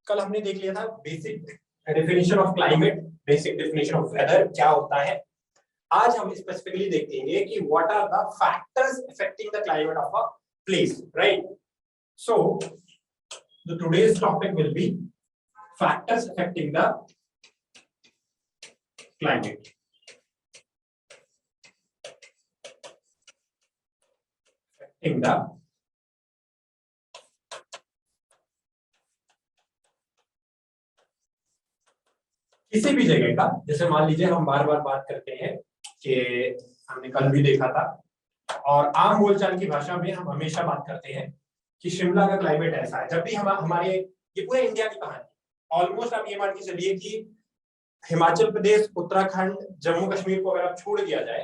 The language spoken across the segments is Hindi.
कल हमने देख लिया था basic definition of climate, basic definition of weather क्या होता है। आज हम स्पेसिफिकली देखेंगे कि what are the factors affecting the climate of a place, right. So the today's topic will be factors affecting the climate. Affecting the किसी भी जगह का, जैसे मान लीजिए हम बार बार बात करते हैं कि हमने कल भी देखा था और आम बोलचाल की भाषा में हम हमेशा बात करते हैं कि शिमला का क्लाइमेट ऐसा है। जब भी हमारे ये पूरे इंडिया की कहानी, ऑलमोस्ट आप ये मान के चलिए कि हिमाचल प्रदेश, उत्तराखंड, जम्मू कश्मीर को अगर आप छोड़ दिया जाए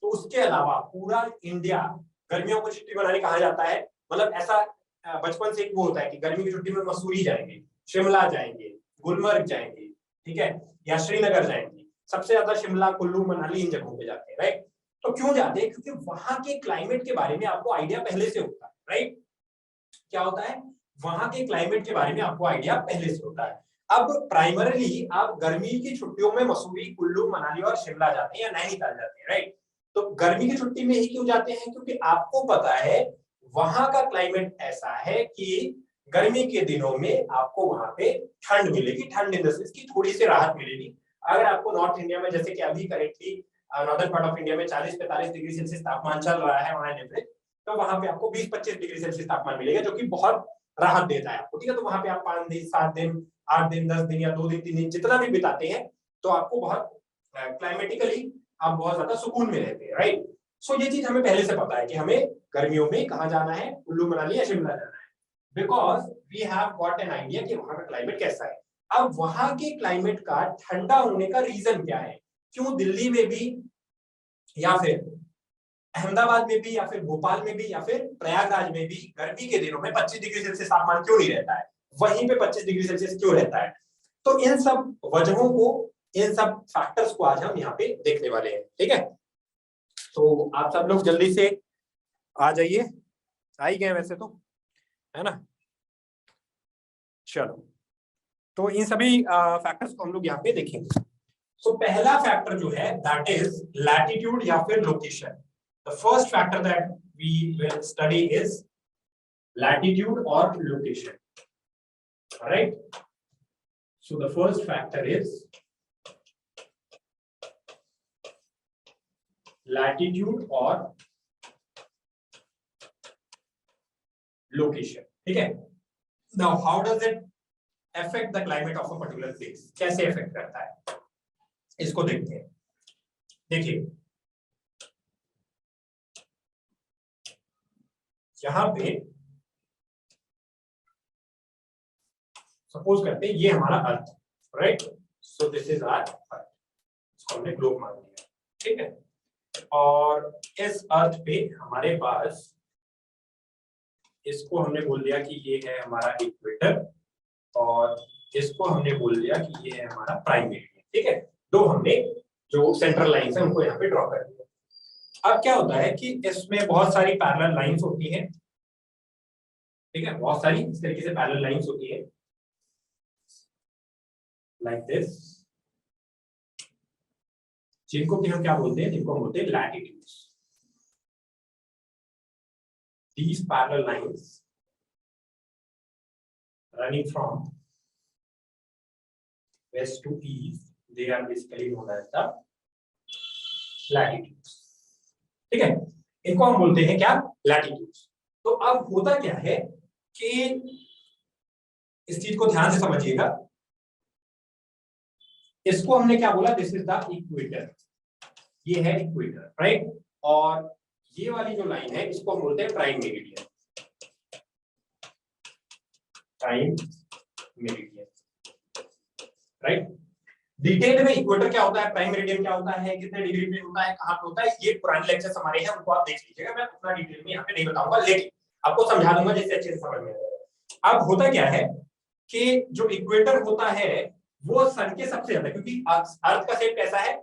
तो उसके अलावा पूरा इंडिया गर्मियों को छुट्टी मनाने कहा जाता है। मतलब ऐसा बचपन से एक वो होता है कि गर्मी की छुट्टी में मसूरी जाएंगे, शिमला जाएंगे, गुलमर्ग जाएंगे, ठीक है, या श्रीनगर जाएंगे। सबसे ज्यादा शिमला, कुल्लू, मनाली इन जगहों पे जाते हैं, राइट। तो क्यों जाते हैं? क्योंकि वहां के क्लाइमेट के बारे में आपको आइडिया पहले से होता है, राइट। क्या होता है? वहां के क्लाइमेट के बारे में आपको आइडिया पहले से होता है। अब प्राइमरीली आप गर्मी की छुट्टियों में मसूरी, कुल्लू, मनाली और शिमला जाते हैं या नैनीताल जाते हैं, राइट। तो गर्मी की छुट्टी में ही क्यों जाते हैं? क्योंकि आपको पता है वहां का क्लाइमेट ऐसा है कि गर्मी के दिनों में आपको वहां पे ठंड मिलेगी, ठंड इन द सेंस की थोड़ी सी राहत मिलेगी। अगर आपको नॉर्थ इंडिया में, जैसे कि अभी currently northern part of India में 40-45 डिग्री सेल्सियस तापमान चल रहा है वहां एवरेज, तो वहां पे आपको 20-25 डिग्री सेल्सियस तापमान मिलेगा, जो कि बहुत राहत देता है आपको, ठीक है। तो वहां पे आप 5 दिन, 7 दिन, 8 दिन, 10 दिन या 2 दिन, 3 दिन जितना भी बिताते हैं तो आपको बहुत क्लाइमेटिकली आप बहुत ज्यादा सुकून में रहते हैं, राइट। सो ये चीज हमें पहले से पता है कि हमें गर्मियों में कहाँ जाना है, कुल्लू मनाली या शिमला जाना है, because we have got an idea कि वहां का क्लाइमेट कैसा है। अब वहां के क्लाइमेट का ठंडा होने का रीजन क्या है? क्यों दिल्ली में भी या फिर अहमदाबाद में भी या फिर भोपाल में भी या फिर प्रयागराज में भी गर्मी के दिनों में 25 डिग्री सेल्सियस तापमान क्यों नहीं रहता है, वहीं पे 25 डिग्री सेल्सियस क्यों रहता है? तो इन सब वजहों को, इन सब फैक्टर्स को आज हम यहाँ पे देखने वाले हैं, ठीक है। तो आप सब लोग जल्दी से आ जाइए, आ ही गए वैसे तो, है ना। चलो, तो इन सभी फैक्टर्स को हम लोग यहाँ पे देखेंगे। सो पहला फैक्टर जो है दैट इज लैटिट्यूड या फिर location. The first factor that we will study is latitude और location, right. So the first factor is latitude और लोकेशन, ठीक है। Now how does it affect the climate of a particular place? कैसे अफेक्ट करता है इसको देखते हैं। देखिए, यहां पे सपोज करते हैं ये हमारा earth, right. So this is our earth, इसको हमने ग्लोब मान लिया, ठीक है। और इस अर्थ पे हमारे पास, इसको हमने बोल दिया कि ये है हमारा इक्वेटर और इसको हमने बोल दिया कि ये है हमारा प्राइम मेरिडियन, ठीक है। दो हमने जो सेंट्रल लाइंस है उनको यहाँ पे ड्रॉ कर दिया। अब क्या होता है कि इसमें बहुत सारी पैरेलल लाइंस होती हैं, ठीक है, बहुत सारी इस तरीके से पैरेलल लाइंस होती है, लाइक दिस, जिनको कि हम क्या बोलते हैं? जिनको हम बोलते हैं latitudes. These parallel lines running from west to east, they are basically known as the latitudes, ठीक है। इनको हम बोलते हैं क्या? लैटिट्यूड्स। तो अब होता क्या है कि इस चीज को ध्यान से समझिएगा। इसको हमने क्या बोला? दिस इज द इक्वेटर, ये है इक्वेटर, राइट। और ये वाली जो लाइन है इसको हम बोलते हैं prime meridian, prime meridian, right. Detail में इक्वेटर क्या होता है, प्राइम मेरिडियन क्या होता है, कितने डिग्री पे होता है, कहां पे होता है, ये पुराने लेक्चर्स हमारे हैं, उनको आप देख लीजिएगा। मैं उतना डिटेल में यहाँ पे नहीं बताऊंगा, लेकिन आपको समझा दूंगा जिससे अच्छे से समझ में आएगा। अब होता क्या है कि जो इक्वेटर होता है वो सन के सबसे ज्यादा, क्योंकि अर्थ का शेप कैसा है?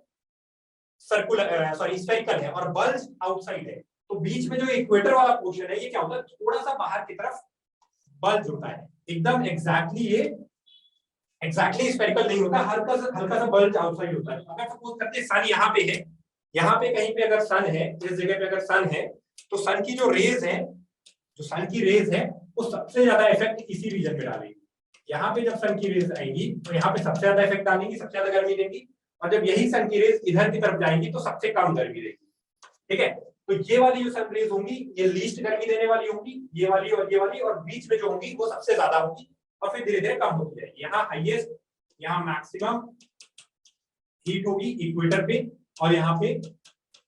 सर्कुलर, सॉरी स्फेरिकल है और बल्ज आउटसाइड है, तो बीच में जो इक्वेटर वाला पोर्शन है ये क्या होता है? थोड़ा सा बाहर की तरफ बल्ज होता है, एकदम एग्जैक्टली ये एग्जैक्टली स्फेरिकल नहीं होता, हल्का सा बल्ज आउटसाइड होता है। अगर सपोज करते हैं सन यहाँ पे है, यहाँ पे कहीं पे अगर सन है, इस जगह पे अगर सन है, तो सन की जो रेज है, जो सन की रेज है वो सबसे ज्यादा इफेक्ट इसी रीजन में डालेगी। यहाँ पे जब सन की रेज आएगी तो यहाँ पे सबसे ज्यादा इफेक्ट डालेंगी, सबसे ज्यादा गर्मी देगी, और जब यही सन की रेज इधर की तरफ जाएंगी तो सबसे कम गर्मी देगी। ठीक है, तो ये वाली जो सन रेज होंगी ये लीस्ट गर्मी देने वाली होंगी, ये वाली, और बीच में जो होंगी वो सबसे ज्यादा होगी, और फिर धीरे धीरे कम होती जाएगी। यहाँ हाईएस्ट, यहाँ मैक्सिमम हीट होगी इक्वेटर पे, और यहाँ पे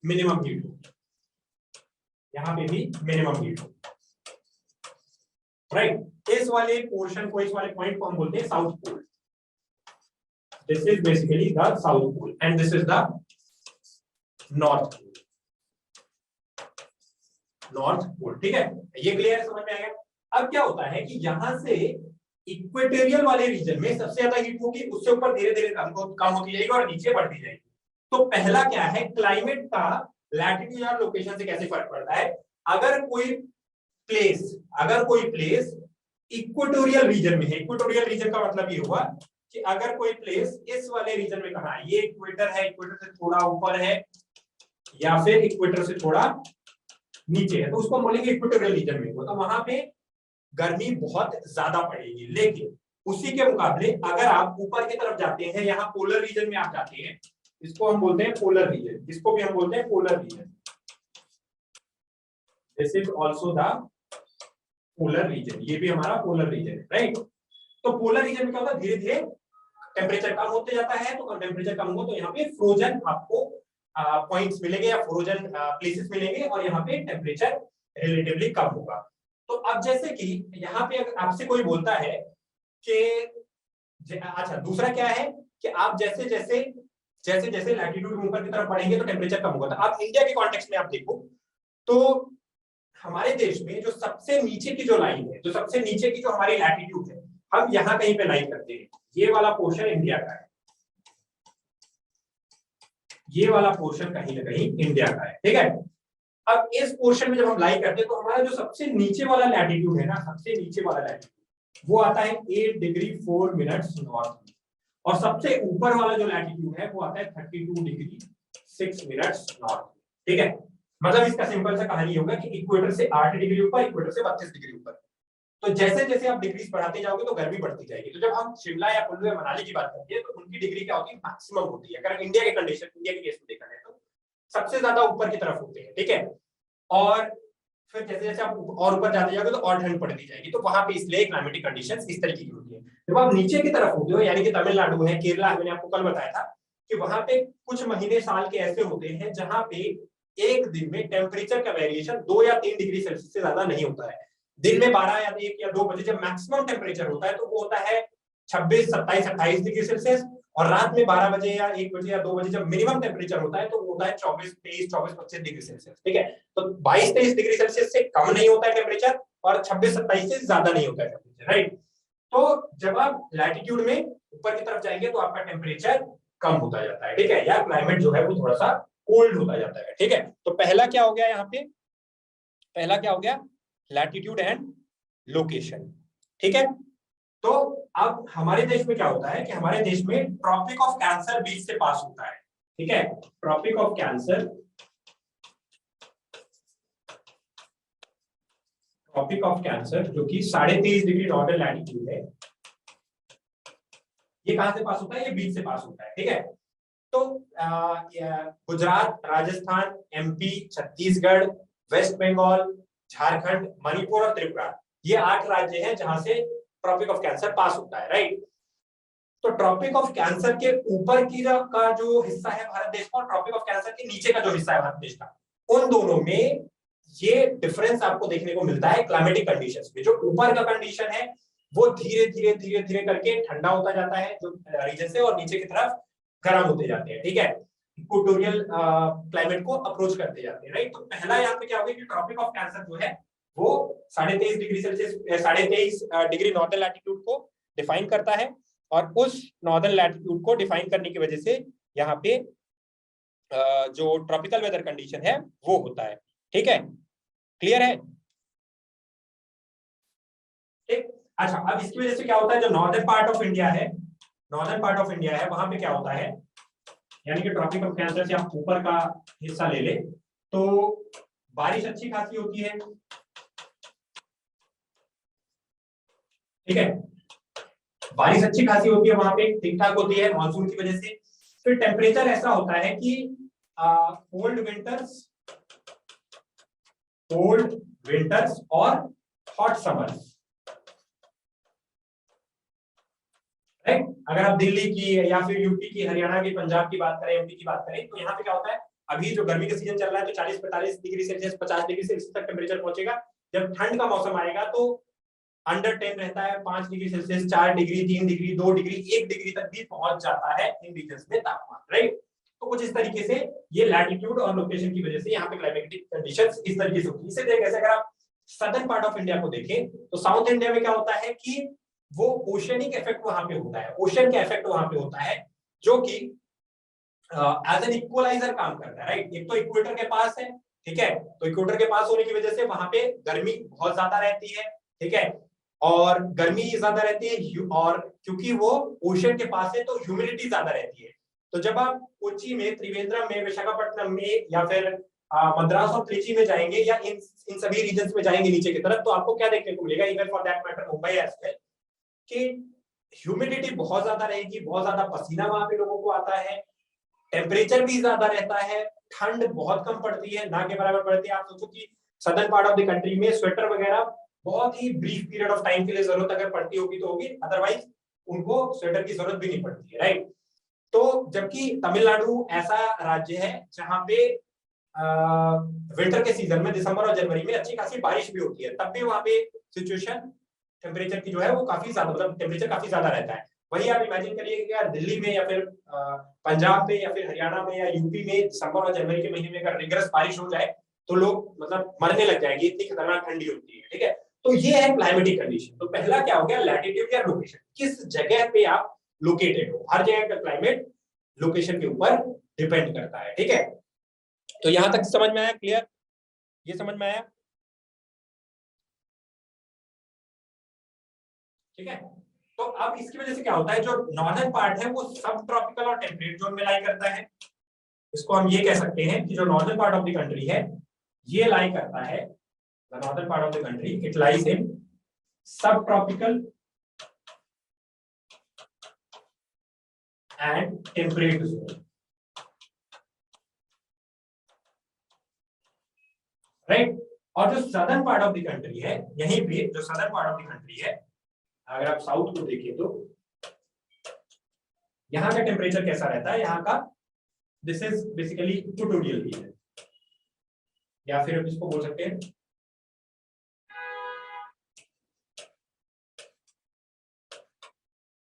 मिनिमम हीट होगी, यहाँ पे भी मिनिमम हीट होगी। राइट, इस वाले पोर्शन को, इस वाले पॉइंट को हम बोलते हैं south pole. This is basically the south pole and this is the north pole. North pole, ठीक है, ये क्लियर है, समझ में आ गया। अब क्या होता है कि यहां से इक्वेटोरियल वाले रीजन में सबसे ज्यादा हीट होगी, उससे ऊपर धीरे धीरे कम होती जाएगी और नीचे बढ़ती जाएगी। तो पहला क्या है, क्लाइमेट का लैटिट्यूड और लोकेशन से कैसे फर्क पड़ता है। अगर कोई प्लेस इक्वेटोरियल रीजन में है, इक्वेटोरियल रीजन का मतलब ये हुआ कि अगर कोई प्लेस इस वाले रीजन में कहा, ये इक्वेटर है, इक्वेटर से थोड़ा ऊपर है या फिर इक्वेटर से थोड़ा नीचे है, तो उसको बोलेंगे इक्वेटोरियल रीजन में, तो वहां पे गर्मी बहुत ज्यादा पड़ेगी। लेकिन उसी के मुकाबले अगर आप ऊपर की तरफ जाते हैं, यहाँ पोलर रीजन में आप जाते हैं, इसको हम बोलते हैं पोलर रीजन, इसको भी हम बोलते हैं polar region. This is also the polar region, ये भी हमारा पोलर रीजन है, राइट। तो पोलर रीजन में क्या होता है, धीरे धीरे टेम्परेचर कम होते जाता है, तो टेम्परेचर कम हो तो यहाँ पे फ्रोजन आपको पॉइंट्स मिलेंगे या फ्रोजन प्लेसेस मिलेंगे, और यहाँ पे टेम्परेचर रिलेटिवली कम होगा। तो अब जैसे कि यहाँ पे अगर आपसे कोई बोलता है कि अच्छा, दूसरा क्या है कि आप जैसे जैसे लैटिट्यूड ऊपर की तरफ बढ़ेंगे तो टेम्परेचर कम होगा। तो आप इंडिया के कॉन्टेक्स्ट में आप देखो तो हमारे देश में जो सबसे नीचे की जो लाइन है, जो सबसे नीचे की जो हमारी लैटिट्यूड है, हम यहाँ कहीं पे लाइन करते हैं, ये वाला पोर्शन इंडिया का है, ये वाला पोर्शन कहीं ना कहीं इंडिया का है, ठीक है। अब इस पोर्शन में जब हम लाई करते हैं तो हमारा जो सबसे नीचे वाला लैटिट्यूड है ना, सबसे नीचे वाला लैटिट्यूड वो आता है 8 डिग्री 4 मिनट्स नॉर्थ, और सबसे ऊपर वाला जो लैटिट्यूड है वो आता है 32 डिग्री 6 मिनट्स नॉर्थ, ठीक है। मतलब इसका सिंपल सा कहानी होगा कि इक्वेटर से 8 डिग्री ऊपर, इक्वेटर से 32 डिग्री ऊपर। तो जैसे जैसे आप डिग्रीज बढ़ाते जाओगे तो गर्मी बढ़ती जाएगी। तो जब हम शिमला या कुल्लू या मनाली की बात करते हैं तो उनकी डिग्री क्या होती है, मैक्सिमम होती है। अगर इंडिया के कंडीशन, इंडिया के केस में देखा जाए तो सबसे ज्यादा ऊपर की तरफ होते हैं, ठीक है। और फिर जैसे जैसे आप और ऊपर जाते जाओगे तो और ठंड पड़ती जाएगी, तो वहां पे इसलिए क्लाइमेटिक कंडीशंस इस तरीके की होती है। जब आप नीचे की तरफ होते हो, यानी कि तमिलनाडु है, केरला है, मैंने आपको कल बताया था कि वहां पे कुछ महीने साल के ऐसे होते हैं जहां पे एक दिन में टेम्परेचर का वेरिएशन 2 या 3 डिग्री सेल्सियस से ज्यादा नहीं होता है। दिन में 12 या 1 या 2 बजे जब मैक्सिमम टेम्परेचर होता है तो वो होता है 26, 27, 28 डिग्री सेल्सियस, और रात में 12 बजे या 1 बजे या 2 बजे जब मिनिमम टेम्परेचर होता है तो वो होता है 24, 23, 24, 25 डिग्री सेल्सियस, ठीक है। तो 22, 23 डिग्री सेल्सियस से कम नहीं होता है टेम्परेचर, और 26, 27 से ज्यादा नहीं होता है टेम्परेचर, राइट। तो जब आप लैटिट्यूड में ऊपर की तरफ जाएंगे तो आपका टेम्परेचर कम होता जाता है, ठीक है, या क्लाइमेट जो है वो थोड़ा सा कोल्ड होता जाता है, ठीक है। तो पहला क्या हो गया यहाँ पे, पहला क्या हो गया, लैटिट्यूड एंड लोकेशन, ठीक है। तो अब हमारे देश में क्या होता है कि हमारे देश में ट्रॉपिक ऑफ कैंसर बीच से पास होता है, ठीक है। Tropic of cancer, tropic of cancer जो कि 23.5 डिग्री नॉर्दर्न लैटिट्यूड है, ये कहां से पास होता है, ये बीच से पास होता है, ठीक है। तो गुजरात, राजस्थान, एमपी, छत्तीसगढ़, वेस्ट बंगाल, झारखंड, मणिपुर और त्रिपुरा, ये 8 राज्य हैं जहां से ट्रॉपिक ऑफ कैंसर पास होता है, राइट। तो ट्रॉपिक ऑफ कैंसर के ऊपर की का जो हिस्सा है भारत देश का, और ट्रॉपिक ऑफ कैंसर के नीचे का जो हिस्सा है भारत देश का, उन दोनों में ये डिफरेंस आपको देखने को मिलता है क्लाइमेटिक कंडीशंस में। जो ऊपर का कंडीशन है वो धीरे धीरे धीरे धीरे करके ठंडा होता जाता है जो रीजन से, और नीचे की तरफ गर्म होते जाते हैं, ठीक है। इक्वेटोरियल क्लाइमेट को अप्रोच करते जाते हैं, राइट। तो पहला यहाँ पे क्या होगा कि ट्रॉपिक ऑफ कैंसर जो है वो 23.5 degree Celsius, 23.5 degree northern latitude को डिफाइन करता है, और उस नॉर्दर्न लैटिट्यूड को डिफाइन करने की वजह से यहाँ पे जो ट्रॉपिकल वेदर कंडीशन है वो होता है, ठीक है। क्लियर है, ठीक। अच्छा, अब इसकी वजह से क्या होता है, जो नॉर्दर्न पार्ट ऑफ इंडिया है, नॉर्दर्न पार्ट ऑफ इंडिया है, वहां पे क्या होता है, यानी कि ट्रॉपिक ऑफ कैंसर से आप ऊपर का हिस्सा ले ले तो बारिश अच्छी खासी होती है, ठीक है, बारिश अच्छी खासी होती है वहां पे, ठीक ठाक होती है मानसून की वजह से। फिर टेम्परेचर ऐसा होता है कि कोल्ड विंटर्स, कोल्ड विंटर्स और हॉट समर्स, राइट। अगर आप दिल्ली की या फिर यूपी की, हरियाणा की, पंजाब की बात करें, एमपी की बात करें, तो यहाँ पे क्या होता है, अभी जो गर्मी का सीजन चल रहा है तो 40-45 डिग्री सेल्सियस, 50 डिग्री सेल्सियस तक टेम्परेचर पहुंचेगा। जब ठंड का मौसम आएगा तो अंडर 10 रहता है, 5 degree Celsius, 4 degree, 3 degree, 2 degree, 1 degree तक भी पहुंच जाता है इन रीजन में तापमान, राइट। तो कुछ इस तरीके से ये लैटिट्यूड और लोकेशन की वजह से यहाँ पे क्लाइमेटिक कंडीशंस इस तरीके से होती है। इसे देख, ऐसे अगर आप सदर्न पार्ट ऑफ इंडिया को देखें तो साउथ इंडिया में क्या होता है कि वो ओशनिक इफेक्ट वहां पे होता है, ओशन का इफेक्ट वहां पे होता है, जो कि एज एन इक्वलाइजर काम करता है, राइट। एक तो इक्वेटर के पास है, ठीक है, तो इक्वेटर के पास होने की वजह से वहां पे गर्मी बहुत ज्यादा रहती है, ठीक है, और गर्मी ज्यादा रहती है, और क्योंकि वो ओशन के पास है तो ह्यूमिडिटी ज्यादा रहती है। तो जब आप कोच्चि में, त्रिवेंद्रम में, विशाखापट्टनम में या फिर मद्रास और त्रिची में जाएंगे या इन सभी रीजन में जाएंगे नीचे की तरफ, तो आपको क्या देखने को मिलेगा, even for that matter Mumbai as well, कि ह्यूमिडिटी बहुत ज्यादा रहेगी, बहुत ज्यादा पसीना वहां पे लोगों को आता है, टेम्परेचर भी ज्यादा रहता है, ठंड बहुत कम पड़ती है, ना के बराबर पड़ती है। आप सोचो कि southern part of the country में स्वेटर वगैरह बहुत ही ब्रीफ पीरियड ऑफ टाइम के लिए जरूरत अगर पड़ती होगी तो होगी, अदरवाइज उनको स्वेटर की जरूरत भी नहीं पड़ती है, राइट। तो जबकि तमिलनाडु ऐसा राज्य है जहां पे विंटर के सीजन में दिसंबर और जनवरी में अच्छी खासी बारिश भी होती है, तब भी वहां पे सिचुएशन टेम्परेचर की जो है वो काफी ज्यादा, मतलब टेम्परेचर काफी ज्यादा रहता है। वही आप इमेजिन करिए कि यार दिल्ली में या फिर पंजाब में या फिर हरियाणा में या यूपी में दिसंबर और जनवरी के महीने में अगर रिगरस बारिश हो जाए तो लोग मतलब मरने लग जाएंगे, इतनी खतरनाक ठंडी होती है, ठीक है। तो ये है क्लाइमेटिक कंडीशन। तो पहला क्या हो गया, लैटिट्यूड या लोकेशन, किस जगह पे आप लोकेटेड हो, हर जगह का क्लाइमेट लोकेशन के ऊपर डिपेंड करता है, ठीक है। तो यहां तक समझ में आया, क्लियर, ये समझ में आया, ठीक है। तो अब इसकी वजह से क्या होता है, जो नॉर्दर्न पार्ट है वो सब ट्रॉपिकल और टेम्परेट जोन में लाई करता है। इसको हम ये कह सकते हैं कि जो northern part of the country है ये लाई करता है, the northern part of the country it lies in subtropical and temperate zone, right. और जो southern part of the country है, यहीं पे जो southern part of the country है, अगर आप साउथ को देखें तो यहाँ का टेम्परेचर कैसा रहता है, यहाँ का this is basically equatorial region, या फिर हम इसको बोल सकते हैं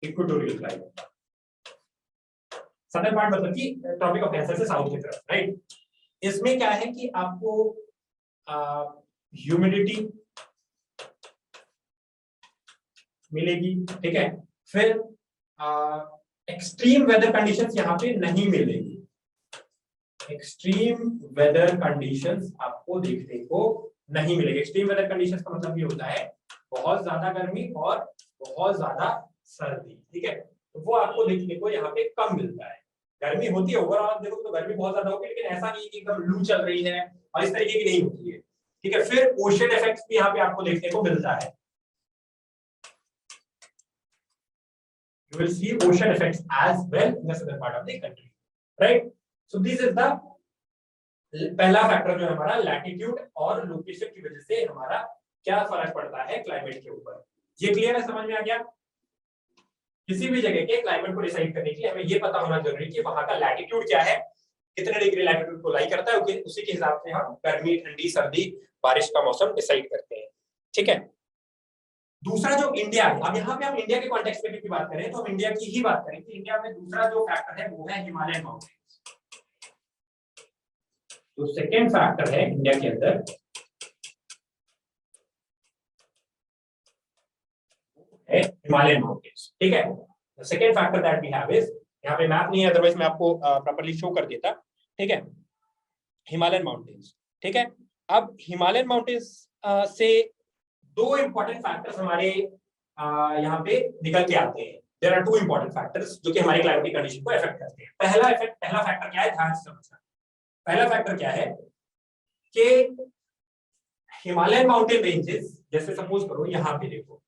इक्वेटोरियल क्लाइमेट। सदर्न पार्ट मतलब कि ट्रॉपिक ऑफ कैंसर से साउथ की तरफ, राइट। इसमें क्या है कि आपको ह्यूमिडिटी मिलेगी, ठीक है, फिर एक्सट्रीम वेदर कंडीशंस यहाँ पे नहीं मिलेगी, एक्सट्रीम वेदर कंडीशंस आपको देखने को नहीं मिलेगी। एक्सट्रीम वेदर कंडीशंस का मतलब ये होता है बहुत ज्यादा गर्मी और बहुत ज्यादा सर्दी, ठीक है, तो वो आपको देखने को यहाँ पे कम मिलता है। गर्मी होती है ओवरऑल देखो तो गर्मी बहुत ज्यादा होगी, लेकिन ऐसा नहीं कि एकदम लू चल रही है और इस तरीके की नहीं होती है, ठीक है। फिर ओशन इफेक्ट्स भी यहाँ पे आपको देखने को मिलता है, you will see ocean effects as well in the southern part of the country, right? So this is the पहला फैक्टर जो है हमारा लैटिट्यूड और लोकेशन की वजह से हमारा क्या फर्क पड़ता है क्लाइमेट के ऊपर। ये क्लियर है, समझ में आ गया। किसी भी जगह के क्लाइमेट को डिसाइड करने के लिए हमें ये पता होना जरूरी है कि वहां का लैटिट्यूड क्या है, कितने डिग्री लैटिट्यूड को लाई करता है, उसी के हिसाब से हम गर्मी, ठंडी, सर्दी, बारिश का मौसम डिसाइड करते हैं, ठीक है। दूसरा जो इंडिया है, अब यहाँ पे हम इंडिया के कॉन्टेक्स्ट में भी बात करें तो हम इंडिया की ही बात करें कि इंडिया में दूसरा जो फैक्टर है वो है हिमालयन माउंटेन्स। तो सेकेंड फैक्टर है इंडिया के अंदर है हिमालयन माउंटेन्स, ठीक है। The second factor that we have is, यहाँ पे मैप नहीं है अदरवाइज मैं आपको प्रॉपर्ली शो कर देता, ठीक है, हिमालयन माउंटेन्स, ठीक है। अब हिमालयन माउंटेन्स से दो इंपॉर्टेंट फैक्टर्स हमारे यहाँ पे निकल के आते हैं। There are two important factors जो कि हमारी क्लाइमेटिक कंडीशन को इफेक्ट करते हैं। पहला फैक्टर क्या है, ध्यान से समझना। पहला फैक्टर क्या है कि हिमालयन माउंटेन रेंजेस, जैसे सपोज करो यहाँ पे देखो,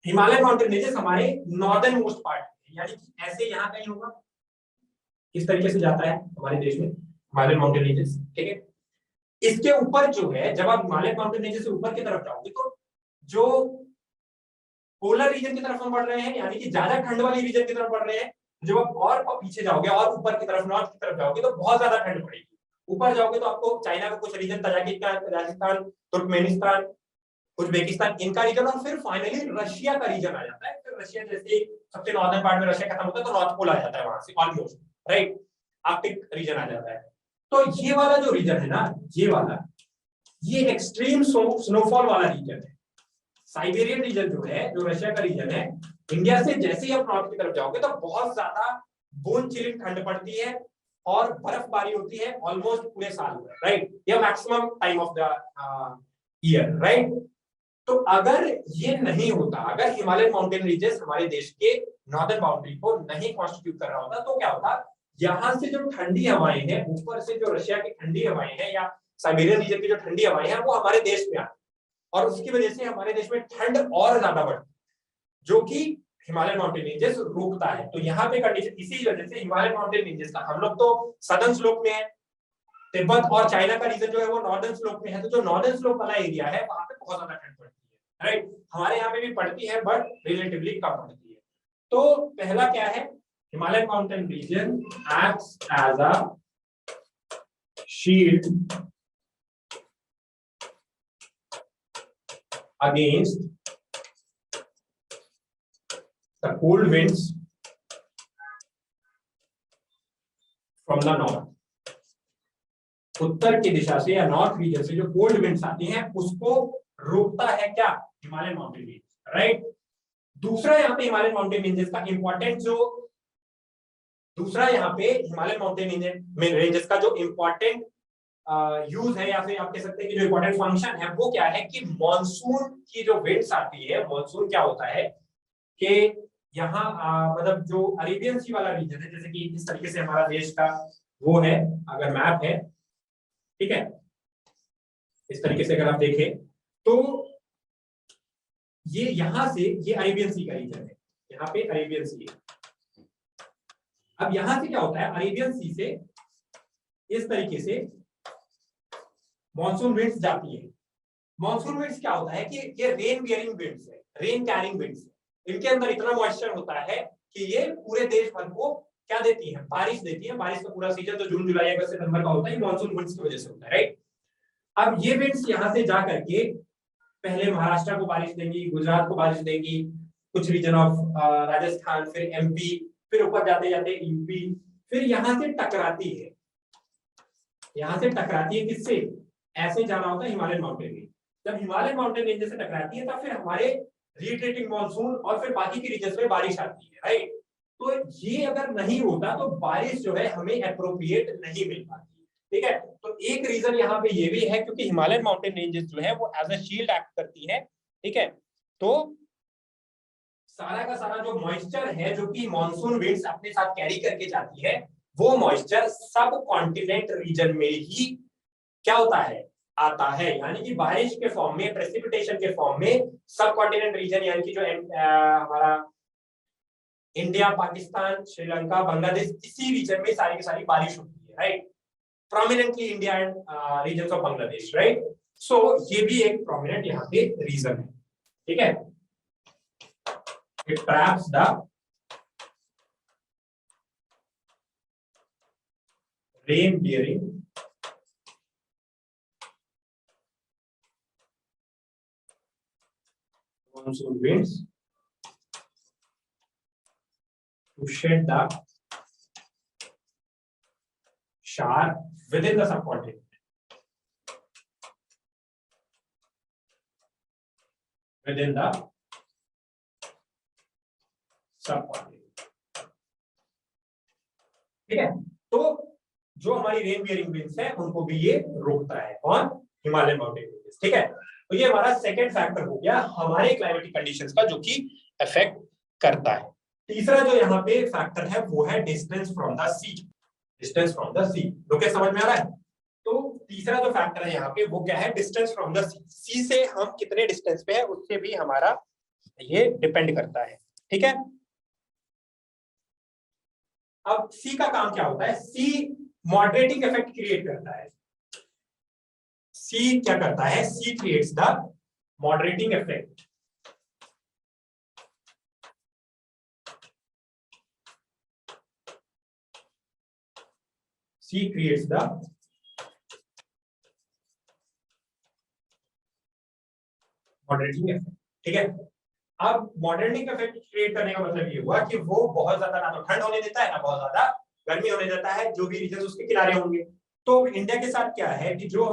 हिमालयन माउंटेन रेंजेस हमारे नॉर्दर्न मोस्ट पार्ट, यानी कि ऐसे यहाँ कहीं होगा, इस तरीके से जाता है हमारे देश में हिमालयन माउंटेन रेंजेस, ठीक है। इसके ऊपर जो है, जब आप हिमालयन माउंटेन रेंजेस से ऊपर की तरफ जाओगे तो जो पोलर रीजन की तरफ हम बढ़ रहे हैं, यानी कि ज्यादा ठंड वाली रीजन की तरफ बढ़ रहे हैं। जब आप और पीछे जाओगे और ऊपर की तरफ, नॉर्थ की तरफ जाओगे तो बहुत ज्यादा ठंड पड़ेगी। ऊपर जाओगे तो आपको चाइना का कुछ रीजन, तजाकिस्तान, तुर्कमेनिस्तान, उज्बेकिस्तान, इनका रीजन, और फिर फाइनली रशिया का रीजन आ जाता है। फिर रशिया जैसे सबसे नॉर्दर्न पार्ट में रशिया खत्म होता है तो नॉर्थ पोल आ जाता है वहां से ऑलमोस्ट, राइट, आर्कटिक रीजन आ जाता है। तो ये वाला जो रीजन है ना, ये वाला, ये एक्सट्रीम स्नोफॉल वाला रीजन है। साइबेरियन रीजन जो है, जो रशिया का रीजन है, इंडिया से जैसे ही आप नॉर्थ की तरफ जाओगे तो बहुत ज्यादा बोन चिलिंग ठंड पड़ती है और बर्फबारी होती है ऑलमोस्ट पूरे साल में, राइट, या maximum time of the year, right. तो अगर ये नहीं होता, अगर हिमालयन माउंटेन रीजन हमारे देश के नॉर्दर्न बाउंड्री को नहीं कॉन्स्टिट्यूट कर रहा होता तो क्या होता, यहाँ से जो ठंडी हवाएं हैं, ऊपर से जो रशिया की ठंडी हवाएं हैं या साइबेरियन रीजन की जो ठंडी हवाएं हैं, वो हमारे देश में आती, और उसकी वजह से हमारे देश में ठंड और ज्यादा बढ़ती, जो कि हिमालयन माउंटेन रेंजेस रोकता है। तो यहाँ पे कंडीशन इसी वजह से हिमालयन माउंटेन रेंजेस का, हम लोग तो सदर्न स्लोप में है, तिब्बत और चाइना का रीजन जो है वो नॉर्दर्न स्लोप में है, तो जो नॉर्दर्न स्लोप वाला एरिया है वहां पे बहुत ज्यादा ठंड पड़ती है, राइट। हमारे यहाँ पे भी पड़ती है बट रिलेटिवली कम पड़ती है। तो पहला क्या है, Himalayan mountain region acts as a shield against the cold winds from the north. उत्तर की दिशा से या नॉर्थ रीजन से जो कोल्ड विंड्स आती हैं उसको रोकता है क्या, हिमालयन माउंटेन रेंज, राइट। दूसरा यहाँ पे हिमालयन माउंटेन रेंजेस का इंपॉर्टेंट जो, दूसरा यहाँ पे हिमालयन माउंटेन रेंजेस का जो इंपॉर्टेंट यूज है, या फिर आप कह सकते हैं कि जो इंपॉर्टेंट फंक्शन है वो क्या है कि मॉनसून की जो विंड्स आती है, मॉनसून क्या होता है कि यहाँ मतलब जो अरेबियन सी वाला रीजन है, जैसे कि इस तरीके से हमारा देश का वो है, अगर मैप है, ठीक है, इस तरीके से अगर आप देखें तो ये यहां से, ये अरेबियन सी का रीजन है, यहाँ पे अरेबियन सी है। अब यहां से क्या होता है, अरेबियन सी से इस तरीके से मॉनसून विंड्स जाती है। मॉनसून विंड्स क्या होता है कि ये रेन बियरिंग विंड्स है, रेन कैरिंग विंड्स है। इनके अंदर इतना मॉइस्चर होता है कि ये पूरे देश भर को क्या देती है, बारिश देती है। बारिश का पूरा सीजन तो जून जुलाई अगस्त सितंबर का होता है, मॉनसून विंड्स की वजह से होता है, राइट। अब ये विंड्स यहाँ से जा करके पहले महाराष्ट्र को बारिश देंगी, गुजरात को बारिश देंगी, कुछ रीजन ऑफ राजस्थान, फिर एमपी, फिर ऊपर जाते जाते यूपी, फिर यहाँ से टकराती है, यहाँ से टकराती है किससे, ऐसे जाना होता है हिमालयन माउंटेन रेंज। जब हिमालयन माउंटेन रेंज से टकराती है तब फिर हमारे रिट्रीटिंग मॉनसून और फिर बाकी के रीजन में बारिश आती है, राइट। तो ये अगर नहीं होता तो बारिश जो है हमें एप्रोप्रिएट नहीं मिल पाती, ठीक है। तो एक रीजन यहाँ पे ये भी है क्योंकि हिमालयन माउंटेन रेंजेस जो है वो एज अ शील्ड एक्ट करती है, ठीक है। तो सारा का सारा जो मॉइस्चर है जो कि मॉनसून विंड्स अपने साथ कैरी करके जाती है, वो मॉइस्चर सब कॉन्टिनेंट रीजन में ही क्या होता है, आता है, यानी कि बारिश के फॉर्म में, प्रेसिपिटेशन के फॉर्म में सब कॉन्टिनेंट रीजन, यानी कि जो हमारा इंडिया, पाकिस्तान, श्रीलंका, बांग्लादेश, इसी रीजन में सारी की सारी बारिश होती है, right. Prominently India and region of Bangladesh, right. So ये भी एक प्रोमिनेंट यहाँ पे रीजन है, ठीक है। It traps the rain bearing monsoon winds to shed the shower within the subcontinent, within the subcontinent, ठीक है। तो जो हमारी रेन बियरिंग विंड्स है उनको भी ये रोकता है, कौन, हिमालयन माउंटेन रेंजेस, ठीक है। तो ये हमारा सेकंड फैक्टर हो गया हमारे क्लाइमेटिक कंडीशंस का, जो कि इफेक्ट करता है। तीसरा जो यहाँ पे फैक्टर है वो है distance from the sea. Distance from the sea, लोग क्या समझ में आ रहा है? तो तीसरा जो फैक्टर है यहाँ पे वो क्या है? डिस्टेंस फ्रॉम द सी। सी से हम कितने डिस्टेंस पे है उससे भी हमारा ये डिपेंड करता है, ठीक है। अब सी का काम क्या होता है? सी मॉडरेटिंग इफेक्ट क्रिएट करता है। सी क्या करता है? Sea creates the moderating effect. Sea creates the moderating effect, ठीक है। अब मॉडरेटिंग इफेक्ट क्रिएट करने का मतलब ये हुआ कि वो बहुत ज्यादा ना तो ठंड होने देता है ना बहुत ज्यादा गर्मी होने देता है, जो भी रीजन उसके किनारे होंगे। तो इंडिया के साथ क्या है कि जो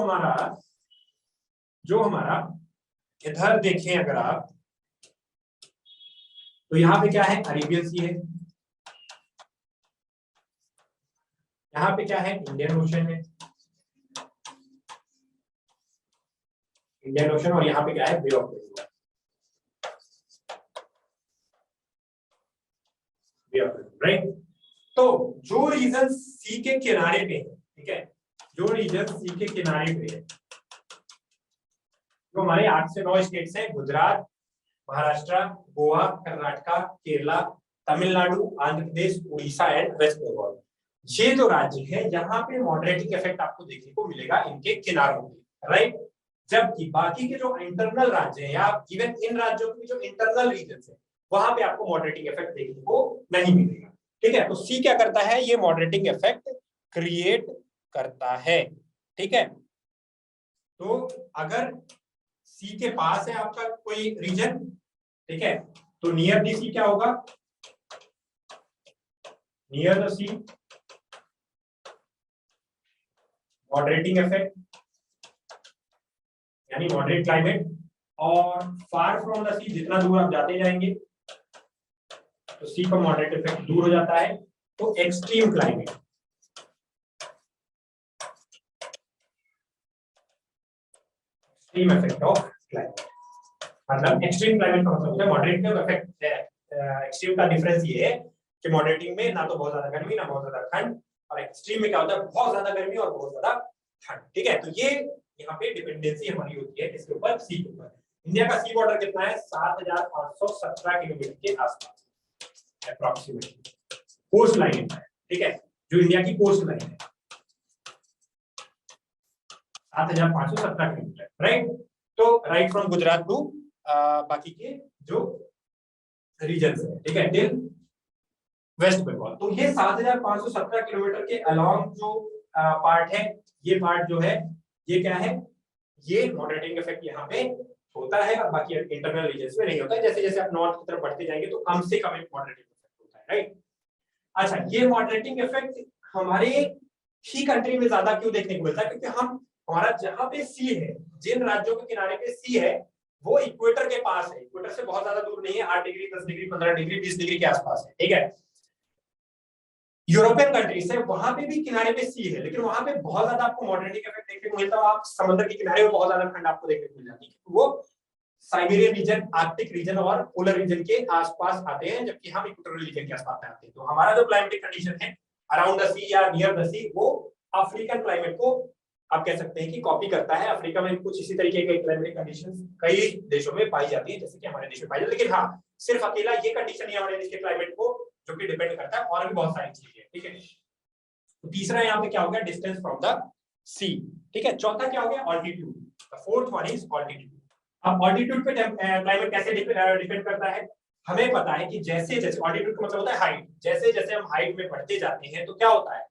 हमारा इधर देखें अगर आप, तो यहाँ पे क्या है? अरेबियन सी है, यहाँ पे क्या है? इंडियन ओशन है, इंडियन ओशन, और यहाँ पे क्या है? बे ऑफ बंगाल। राइट। तो जो रीजन सी के किनारे पे है, ठीक है, जो रीजन सी के किनारे पे है, जो हमारे 8 से 9 स्टेट्स हैं, गुजरात, महाराष्ट्र, गोवा, कर्नाटका, केरला, तमिलनाडु, आंध्र प्रदेश, उड़ीसा एंड वेस्ट बंगाल, ये जो राज्य है यहाँ पे मॉडरेटिंग इफेक्ट आपको देखने को मिलेगा इनके किनारों पे, राइट। जबकि बाकी के जो इंटरनल राज्य हैं या इवन इन राज्यों के जो इंटरनल रीजन है वहां पे आपको मॉडरेटिंग इफेक्ट देखने को नहीं मिलेगा, ठीक है। तो सी क्या करता है? ये मॉडरेटिंग इफेक्ट क्रिएट करता है, ठीक है। तो अगर सी के पास है आपका कोई रीजन, ठीक है, तो नियर द सी क्या होगा? Near the sea moderating effect यानी मॉडरेट क्लाइमेट, और फार फ्रॉम द सी जितना दूर आप जाते जाएंगे तो सी का मॉडरेट इफेक्ट दूर हो जाता है, तो extreme climate. Extreme effect of climate मतलब एक्सट्रीम क्लाइमेट का मतलब होता है मॉडरेट इफेक्ट। एक्सट्रीम का डिफरेंस ये है कि मॉडरेटिंग में ना तो बहुत ज्यादा गर्मी ना बहुत ज्यादा ठंड, और एक्सट्रीम में क्या होता है? बहुत ज्यादा गर्मी और बहुत ज्यादा ठंड, ठीक है। तो ये यहाँ पे डिपेंडेंसी हमारी होती है इसके ऊपर, सी के ऊपर। इंडिया का सी बॉर्डर कितना है? 7517 किलोमीटर के आसपास अप्रोक्सीमेटली कोस्ट लाइन है, ठीक है, जो इंडिया की कोस्ट लाइन है 7517 किलोमीटर, राइट। तो राइट फ्रॉम गुजरात टू बाकी के जो रीजन है, ठीक है, टिल वेस्ट बंगाल। तो ये 7517 किलोमीटर के अलोंग जो पार्ट है, ये पार्ट जो है ये क्या है? ये मॉडरेटिंग इफेक्ट यहाँ पे होता है, और बाकी इंटरनल रीजन में नहीं होता है। जैसे जैसे आप नॉर्थ की तरफ बढ़ते जाएंगे तो कम से कम एक मॉडरेटिंग इफेक्ट होता है, राइट। अच्छा, ये मॉडरेटिंग इफेक्ट हमारे ही कंट्री में ज्यादा क्यों देखने को मिलता है? क्योंकि हमारा जहां पे सी है, जिन राज्यों के किनारे पे सी है, वो इक्वेटर के पास है, इक्वेटर से बहुत ज्यादा दूर नहीं है, 8 डिग्री 10 डिग्री 15 डिग्री 20 डिग्री के आसपास है, ठीक है। यूरोपियन कंट्रीज है, वहां पे भी किनारे पे सी है, लेकिन वहां पे बहुत ज्यादा आपको मॉडरेटिंग इफेक्ट देखने को मिलता है। आप समुद्र के किनारे में बहुत ज्यादा ठंड आपको देखने को मिल जाती है, वो साइबेरियन रीजन, आर्कटिक रीजन और पोलर रीजन के आसपास आते हैं, जबकि हम इक्वेटोरियल रीजन के आसपास आते हैं। तो हमारा जो क्लाइमेटिक कंडीशन है अराउंड द सी या नियर द सी, वो अफ्रीकन क्लाइमेट को आप कह सकते हैं कि कॉपी करता है। अफ्रीका में कुछ इसी तरीके के क्लाइमेटिक कंडीशंस कई देशों में पाई जाती है, जैसे कि हमारे देश में पाई जाती है। लेकिन हाँ, सिर्फ अकेला ये कंडीशन ही हमारे देश के क्लाइमेट को जो कि डिपेंड करता है, और भी बहुत सारी चीजें, ठीक है। तो तीसरा यहाँ पे क्या हो गया? डिस्टेंस फ्रॉम द सी, ठीक है। चौथा क्या हो गया? Altitude. The fourth one is altitude. अब ऑल्टीट्यूड पे क्लाइमेट कैसे डिपेंड करता है? हमें पता है कि जैसे जैसे ऑल्टीट्यूड का मतलब होता है हाइट, जैसे जैसे हम हाइट में बढ़ते जाते हैं तो क्या होता है?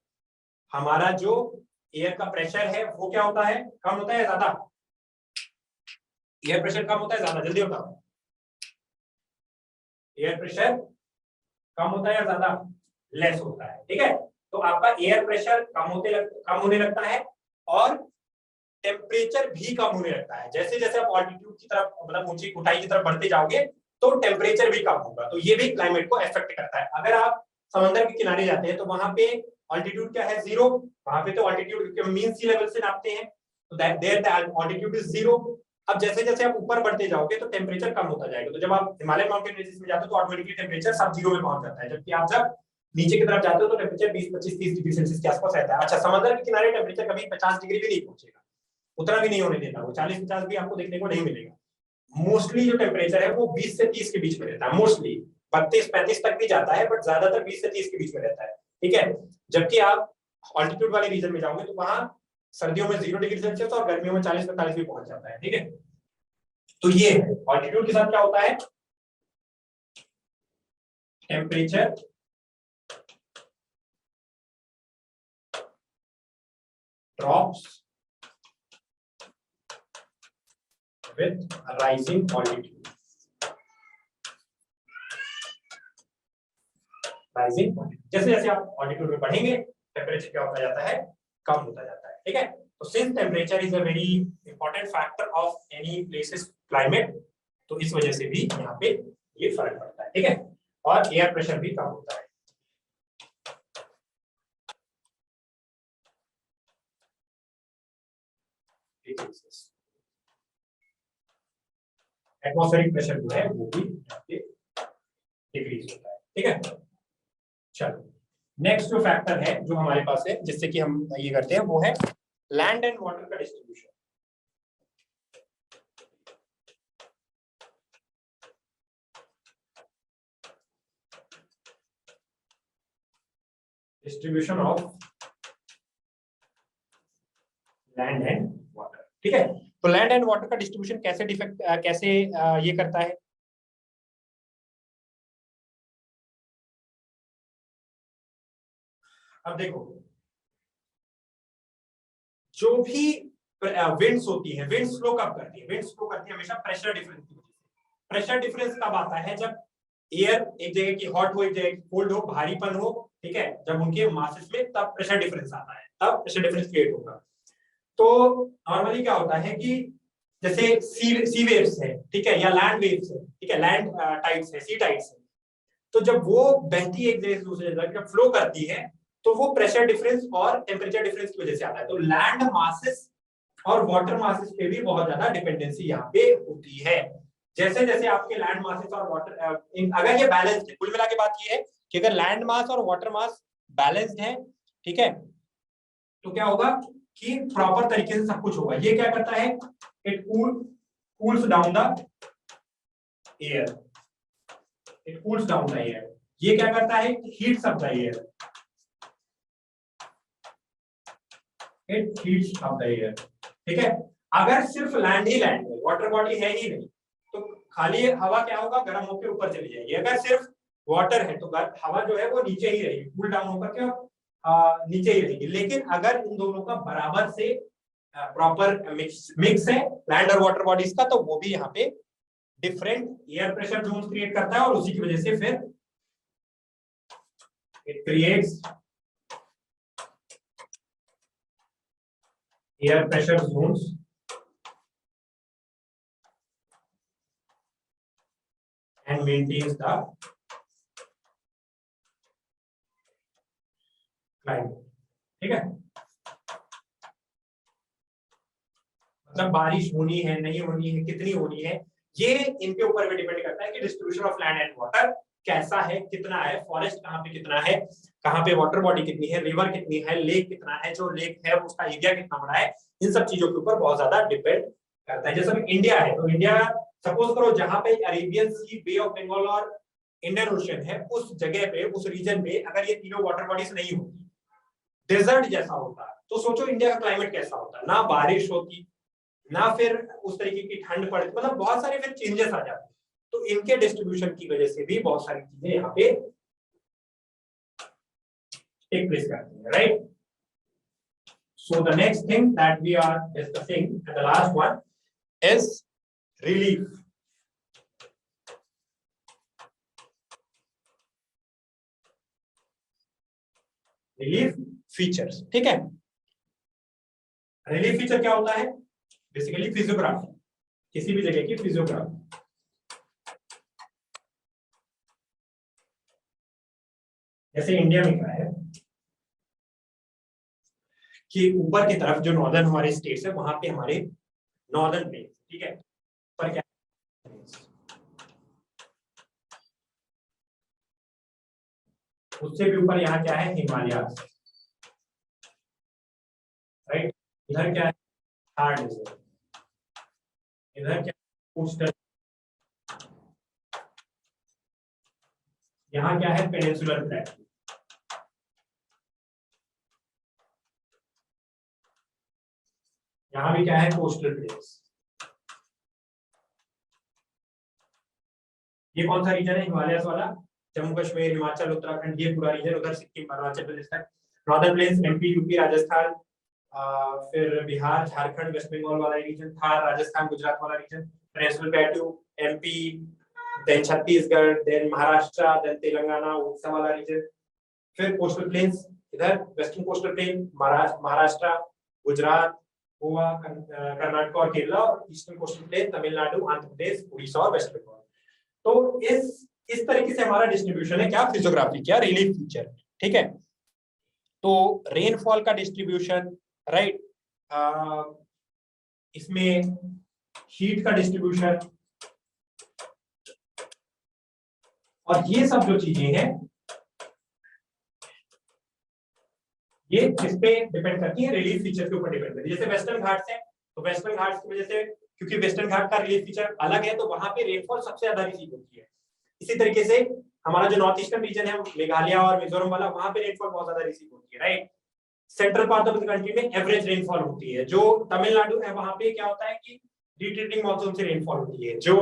हमारा जो एयर का प्रेशर है वो क्या होता है? कम होता है ज्यादा? एयर प्रेशर कम होता है ज्यादा? जल्दी बताओ, एयर प्रेशर कम होता है या ज्यादा? लेस होता है, ठीक है। तो आपका एयर प्रेशर कम होने लगता है, और टेम्परेचर भी कम होने लगता है। जैसे जैसे आप ऑल्टीट्यूड की तरफ, मतलब ऊंची ऊंचाई की तरफ बढ़ते जाओगे तो टेम्परेचर भी कम होगा। तो ये भी क्लाइमेट को अफेक्ट करता है। अगर आप समंदर के किनारे जाते हैं तो वहां पे ऑल्टीट्यूड क्या है? 0। वहां पे तो ऑल्टीट्यूड मीन सी लेवल से नापते हैं, तो देयर द ऑल्टीट्यूड इज 0। अब जैसे जैसे आप ऊपर बढ़ते जाओगे तो टेम्परेचर कम होता जाएगा। तो जब आप हिमालयन माउंटेन रेंजेस में जाते हो तो ऑटोमेटिकली टेम्परेचर सब जीरो में पहुंच जाता है, जबकि आप जब नीचे की तरफ जाते हो तो टेम्परेचर 20-25-30 डिग्री सेल्सियस के आसपास रहता है। अच्छा, समुद्र के किनारे टेम्परेचर कभी 50 डिग्री भी नहीं पहुंचेगा, उतना भी नहीं होने देता, वो 40-50 भी आपको देखने को नहीं मिलेगा। मोस्टली जो टेम्परेचर है वो 20 से 30 के बीच में रहता है, मोस्टली 32-35 तक भी जाता है, बट ज्यादातर 20 से 30 के बीच में रहता है, ठीक है। जबकि आप ऑल्टीट्यूड वाले रीजन में जाओगे तो वहां सर्दियों में 0 डिग्री सेल्सियस और गर्मियों में 40-45 भी पहुंच जाता है, ठीक है। तो ये है ऑल्टीट्यूड के साथ क्या होता है, temperature drops with rising altitude, rising altitude. जैसे जैसे आप ऑल्टीट्यूड में बढ़ेंगे टेम्परेचर क्या होता जाता है, कम होता जाता है, ठीक है। तो since temperature is a very important factor of any places climate, तो इस वजह से भी यहाँ पे ये फर्क पड़ता है, ठीक है। और एयर प्रेशर भी कम होता है। एटमॉस्फेरिक प्रेशर जो है वो भी डिक्रीज होता है, ठीक है। चलो, नेक्स्ट जो फैक्टर है जो हमारे पास है जिससे कि हम ये करते हैं वो है लैंड एंड वाटर का distribution. Distribution of land and water, ठीक है। तो लैंड एंड वाटर का डिस्ट्रीब्यूशन कैसे ये करता है। अब देखो, जो भी विंड्स होती है, विंड्स फ्लो कब करती है, विंड्स फ्लो करती है हमेशा प्रेशर डिफरेंस की वजह से। प्रेशर डिफरेंस कब आता है, जब एयर एक जगह की हॉट हो, एक जगह की कोल्ड हो, भारीपन हो, ठीक है, जब उनके मासेस में तब प्रेशर डिफरेंस आता है, तब प्रेशर डिफरेंस क्रिएट होगा। तो नॉर्मली क्या होता है कि जैसे सी वेव्स है, ठीक है, या लैंड वेव्स है, ठीक है, लैंड टाइड्स है, सी टाइड्स है, तो जब वो बहती है एक जगह से दूसरे जगह, जब फ्लो करती है तो वो प्रेशर डिफरेंस और टेम्परेचर डिफरेंस की वजह से आता है। तो लैंड मासेस और वाटर मासेस पे भी बहुत ज्यादा डिपेंडेंसी यहाँ पे होती है। जैसे जैसे आपके लैंड मासेस और वाटर अगर ये बैलेंस्ड है, कुल मिला के बात ये है कि अगर लैंड मास और वाटर मास बैलेंस्ड है, ठीक है, तो क्या होगा कि प्रॉपर तरीके से सब कुछ होगा। ये क्या करता है, it cools down the air, it cools down the air. ये क्या करता है, heats up the air, it heats up the air, ठीक है। अगर सिर्फ लैंड ही लैंड है, वाटर बॉडी है ही नहीं, तो खाली हवा क्या होगा, गर्म होकर ऊपर चली जाएगी। अगर सिर्फ वाटर है तो हवा जो है वो नीचे ही रहेगी, कूल डाउन होकर के नीचे ही रहेगी। लेकिन अगर इन दोनों का बराबर से प्रॉपर मिक्स है लैंड और वाटर बॉडीज का, तो वो भी यहाँ पे different air pressure zones create करता है, और उसी की वजह से फिर it creates air pressure zones and maintains the climate, ठीक है। मतलब बारिश होनी है, नहीं होनी है, कितनी होनी है, ये इनके ऊपर भी डिपेंड करता है कि distribution of land and water कैसा है, कितना है, फॉरेस्ट कहाँ पे कितना है, कहाँ पे वाटर बॉडी कितनी है, रिवर कितनी है, लेक कितना है, जो लेक है उसका एरिया कितना बड़ा है, इन सब चीजों के ऊपर बहुत ज्यादा डिपेंड करता है। जैसे इंडिया है, तो इंडिया सपोज करो जहां पे Arabian Sea, Bay of Bengal और इंडियन ओशन है, उस जगह पे, उस रीजन में अगर ये तीनों वाटर बॉडीज नहीं होती, डेजर्ट जैसा होता, तो सोचो इंडिया का क्लाइमेट कैसा होता, ना बारिश होती, ना फिर उस तरीके की ठंड पड़ती, मतलब बहुत सारे फिर चेंजेस आ जाते हैं। तो इनके डिस्ट्रीब्यूशन की वजह से भी बहुत सारी चीजें यहाँ पे टेक प्लेस करती है, right. So the next thing that we are discussing and the last one is relief. Relief features, ठीक है। रिलीफ फीचर क्या होता है, बेसिकली फिजियोग्राफी, किसी भी जगह की फिजियोग्राफी। जैसे इंडिया में क्या है कि ऊपर की तरफ जो नॉर्दर्न हमारे स्टेट्स है, वहां पे हमारे नॉर्दर्न प्लेन, ठीक है। पर क्या उससे भी ऊपर यहाँ क्या है, हिमालय, राइट। इधर क्या है, थार डेजर्ट, इधर क्या कोस्टल, यहाँ क्या है, पेनिनसुलर प्लेटो, यहाँ भी क्या है, कोस्टल प्लेन्स। ये कौन सा रीजन है, हिमालय वाला, जम्मू कश्मीर, हिमाचल, उत्तराखंड, ये पूरा रीजन, उधर सिक्किम, अरुणाचल प्रदेश तक, northern plains, MP, UP, Rajasthan, फिर बिहार, झारखंड, वेस्ट बंगाल वाला रीजन, थार, राजस्थान, गुजरात वाला region, peninsular plateau, MP, then Chhattisgarh, then Maharashtra, then Telangana, Orissa वाला रीजन। फिर कोस्टल प्लेन्स, इधर western coastal plain, Maharashtra, Gujarat, Goa, Karnataka और केरला, और eastern coastal plain, Tamil Nadu, Andhra Pradesh, Orissa और वेस्ट बंगाल। तो इस तरीके से हमारा डिस्ट्रीब्यूशन है, क्या, फिजियोग्राफी, क्या, रिलीफ फीचर, ठीक है। तो रेनफॉल का डिस्ट्रीब्यूशन, राइट, इसमें हीट का डिस्ट्रीब्यूशन, और ये सब जो चीजें हैं ये किस पे डिपेंड करती है, रिलीफ फीचर के ऊपर डिपेंड करती है। जैसे वेस्टर्न घाट्स है, तो वेस्टर्न घाट्स की वजह से, क्योंकि वेस्टर्न घाट का रिलीफ फीचर अलग है, तो वहां पे रेनफॉल सबसे ज्यादा रिसीव होती है। इसी तरीके से हमारा जो नॉर्थ ईस्टर्न रीजन है, मेघालय और मिजोरम वाला, वहां पे रेनफॉल बहुत ज्यादा रिसीव होती है, right. Central part of the country में एवरेज रेनफॉल होती है। जो तमिलनाडु है, वहां पे क्या होता है कि रिट्रीटिंग मॉनसून से रेनफॉल होती है। जो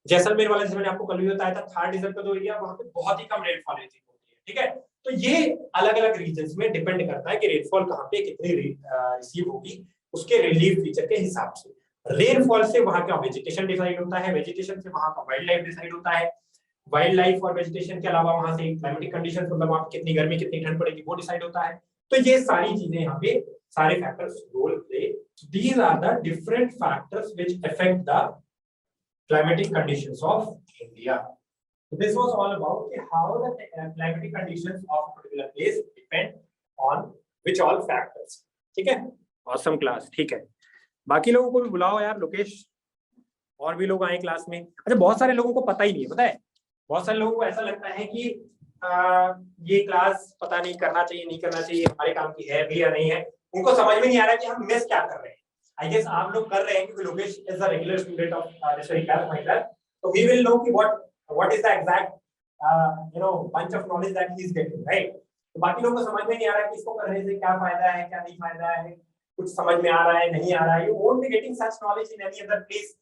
जैसलमेर वाला, जैसे मैंने आपको कल भी बताया था, थार डेजर्ट का जो एरिया, वहां पे बहुत ही कम रेनफॉल रिसीव होती है, ठीक है। तो ये अलग अलग रीजन्स में डिपेंड करता है कि रेनफॉल कहाँ पे कितनी रिसीव होगी, उसके रिलीफ फीचर के हिसाब से। रेनफॉल से वहां का वेजिटेशन डिसाइड होता है, वेजिटेशन से वहां का वाइल्ड लाइफ डिसाइड होता है, वाइल्ड लाइफ और वेजिटेशन के अलावा वहां से क्लाइमेटिक कंडीशंस, मतलब वहां कितनी गर्मी कितनी ठंड पड़ेगी, वो डिसाइड होता है। तो ये सारी चीजें यहाँ पे, सारे factors role play. These are the different factors which affect the climatic conditions of India. So this was all about how the climatic conditions of a particular place depend on which all factors. ठीक है, awesome class, ठीक है। बाकी लोगों को भी बुलाओ यार, लोकेश, और भी लोग आए क्लास में। अच्छा, बहुत सारे लोगों को पता ही नहीं है, पता है, बहुत सारे लोगों को ऐसा लगता है कि ये क्लास पता नहीं करना चाहिए नहीं करना चाहिए, हमारे काम की है भी या नहीं है, उनको समझ में नहीं आ रहा है कि हम मिस क्या कर रहे हैं। I guess आप लोग कर रहे हैं क्योंकि Lokesh is a regular student of this very class, my class, so he will know कि what is the exact bunch of knowledge that he is getting, right? तो बाकी लोगों को समझ में नहीं आ रहा है कि इसको करने से क्या फायदा है क्या नहीं फायदा है, कुछ समझ में आ रहा है नहीं आ रहा है। You won't be getting such knowledge in any other place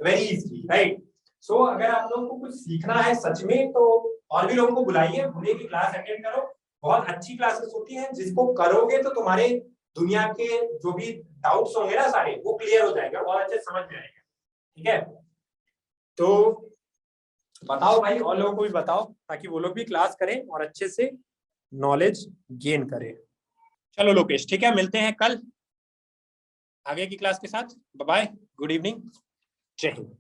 very easily, right? So अगर आप लोगों को कुछ सीखना है सच में, तो और भी लोगों को बुलाइए, बुले की क्लास अटेंड करो। बहुत अच्छी क्लासेस होती हैं, जिसको करोगे तो तुम्हारे दुनिया के जो भी डाउट्स होंगे ना सारे, वो क्लियर हो जाएगा, बहुत अच्छे समझ में आएगा, ठीक है। तो बताओ भाई, और लोगों को भी बताओ, ताकि वो लोग भी क्लास करें और अच्छे से नॉलेज गेन करें। चलो लोकेश, ठीक है, मिलते हैं कल आगे की क्लास के साथ। बाय बाय, गुड इवनिंग, जय हिंद।